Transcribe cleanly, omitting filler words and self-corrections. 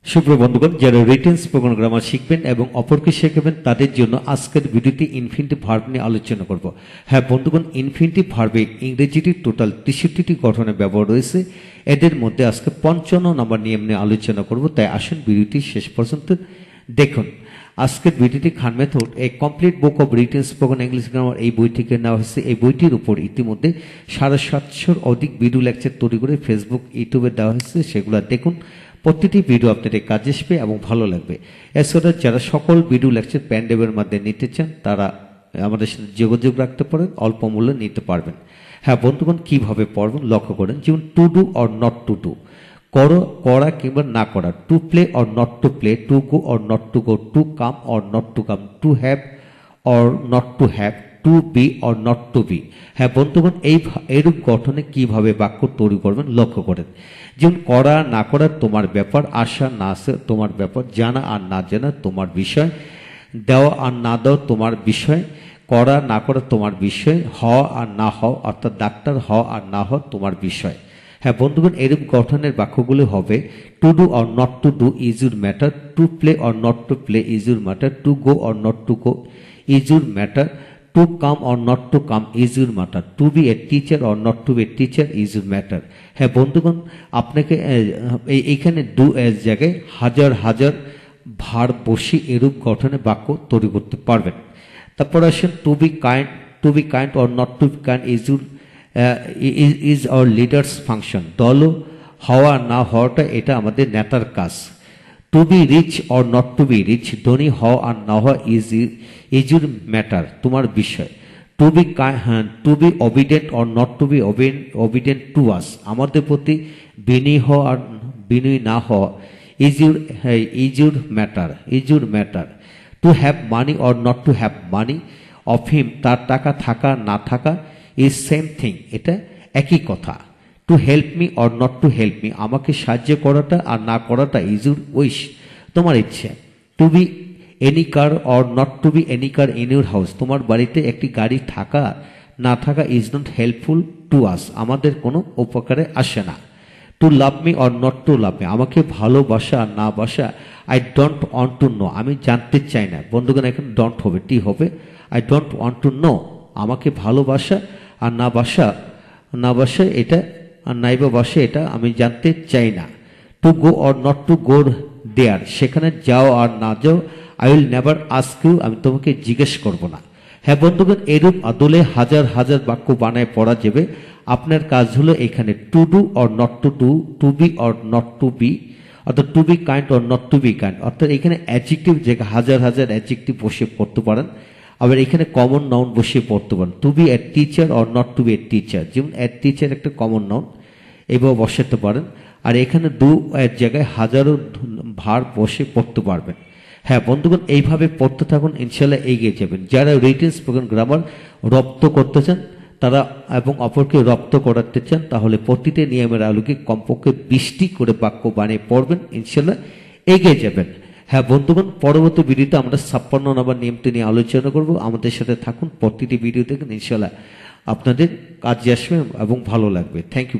সুপ্রিয় বন্ধুগণ, যারা রিটেন স্পোকেন গ্রামার শিখবেন এবং অপরকে শেখাবেন তাদের জন্য আজকের ভিডিওতে ইনফিনিটিভ ভার্ব নিয়ে আলোচনা করব। হ্যাঁ বন্ধুগণ, ইনফিনিটিভ ভার্বে ইংরেজিটি টোটাল 63টি গঠনে ব্যবহার রয়েছে। এদের মধ্যে আজকে 55 নম্বর নিয়ম নিয়ে আলোচনা করব। তাই আসুন ভিডিওটি শেষ পর্যন্ত দেখুন। আজকের ভিডিওটি Khan method a complete book of written spoken English grammar এই বই থেকে নেওয়া হয়েছে। এই বইটির উপর ইতিমধ্যে 750 অধিক ভিডিও লেকচার তৈরি করে ফেসবুক ইউটিউবে দেওয়া হয়েছে। সেগুলো দেখুন। প্রতিটি ভিডিও আপনাদের কাজে আসবে এবং ভালো লাগবে। এছাড়া যারা সকল ভিডিও লেকচার পেন ড্রাইভের মাধ্যমে নিতে চান তারা আমাদের সাথে যোগাযোগ রাখতে পারেন, অল্প মূল্যে নিতে পারবেন। হ্যাঁ বন্ধুগণ, কিভাবে পড়বেন লক্ষ্য করেন। যেমন to do or not to do, করা কিংবা না করা, to play or not to play, to go or not to go, to come or not to come, to have or not to have, to be or not to be. হ্যাঁ বন্ধুগণ, এইরূপ গঠনে কিভাবে বাক্য তৈরি করবেন লক্ষ্য করেন। যেমন করা না করা তোমার ব্যাপার, আসা না আসা তোমার ব্যাপার, জানা আর না জানা তোমার বিষয়, দেওয়া আর না দেওয়া তোমার বিষয়, করা না করা তোমার বিষয়, হওয়া আর না হওয়া অর্থাৎ ডাক্তার হওয়া আর না হওয়া তোমার বিষয়। হ্যাঁ বন্ধুগণ, এরূপ গঠনের বাক্যগুলো হবে two do or not to do is your matter, two play or not to play is your matter, two go or not to go is your matter, to come or not to come is your matter, to be a teacher or not to be a teacher is your matter। হ্যাঁ বন্ধুগণ, আপনাকে এইখানে do এর জায়গায় হাজার হাজার ভার বসি এরূপ গঠনে বাক্য তৈরি করতে পারবেন। তারপর আসেন to be kind or not to be kind is our leaders function। দল হওয়া না হওয়াটা এটা আমাদের নেতার কাজ। To be rich or not to be rich, ধনী হওয়া আর না হওয়া ইজ ইউর ম্যাটার তোমার বিষয়। To be obedient or not to be obedient to us, আমাদের প্রতি বিনয়ী হওয়া আর বিনয়ী না হওয়া is your matter. To have money or not to have money of him, তার টাকা থাকা না থাকা ইজ সেম থিং, এটা একই কথা। To help me or not to help me, আমাকে সাহায্য করাটা আর না করাটা ইজ ইউর উইশ তোমার ইচ্ছে। To be any car or not to be any car in your house, তোমার বাড়িতে একটি গাড়ি থাকা না থাকা is not helpful to us, আমাদের কোনো উপকারে আসে না। To love me or not to love me, আমাকে ভালোবাসা আর না বাসা I don't want to know, আমি জানতে চাই না। বন্ধুগণ, এখন ডোন্ট হবে, টি হবে। I don't want to no, আমাকে ভালোবাসা আর না বাসা এটা আর নাইবা বাসে এটা আমি জানতে চাই না। To go or not to go there, সেখানে যাও আর না যাও, I will never ask you, আমি তোমাকে জিজ্ঞেস করব না। হ্যাঁ বন্ধুগণ, এরূপ আদলে হাজার হাজার বাক্য বানায় পড়া যাবে। আপনার কাজ হলো এখানে to do or not to do, to be or not to be, অর্থাৎ to be kind or not to be kind, অর্থাৎ এখানে অ্যাডজেক্টিভ জায়গায় হাজার হাজার অ্যাডজেক্টিভ বসিয়ে পড়তে পারেন। আবার এখানে কমন নাউন বসিয়ে পড়তে পারেন। To be a teacher or not to be a teacher, যেমন এ টিচার একটা কমন নাউন, এভাবে বসাতে পারেন। আর এখানে ডু এর জায়গায় হাজারো ভার বসে পড়তে পারবেন। হ্যাঁ বন্ধুগণ, এইভাবে পড়তে থাকুন, ইনশাল্লাহ এগিয়ে যাবেন। যারা রিটেন স্পোকেন গ্রামার রপ্ত করতে চান তারা এবং অপরকে রপ্ত করাতে চান তাহলে প্রতিটি নিয়মের আলোকে কমপক্ষে 20টি করে বাক্য বানিয়ে পড়বেন, ইনশাল্লাহ এগিয়ে যাবেন। হ্যাঁ বন্ধুগণ, পরবর্তী ভিডিওতে আমরা 56 নম্বর নিয়মটি নিয়ে আলোচনা করব। আমাদের সাথে থাকুন, প্রতিটি ভিডিও দেখুন, ইনশাল্লাহ আপনাদের কাজে আসবে এবং ভালো লাগবে। Thank you.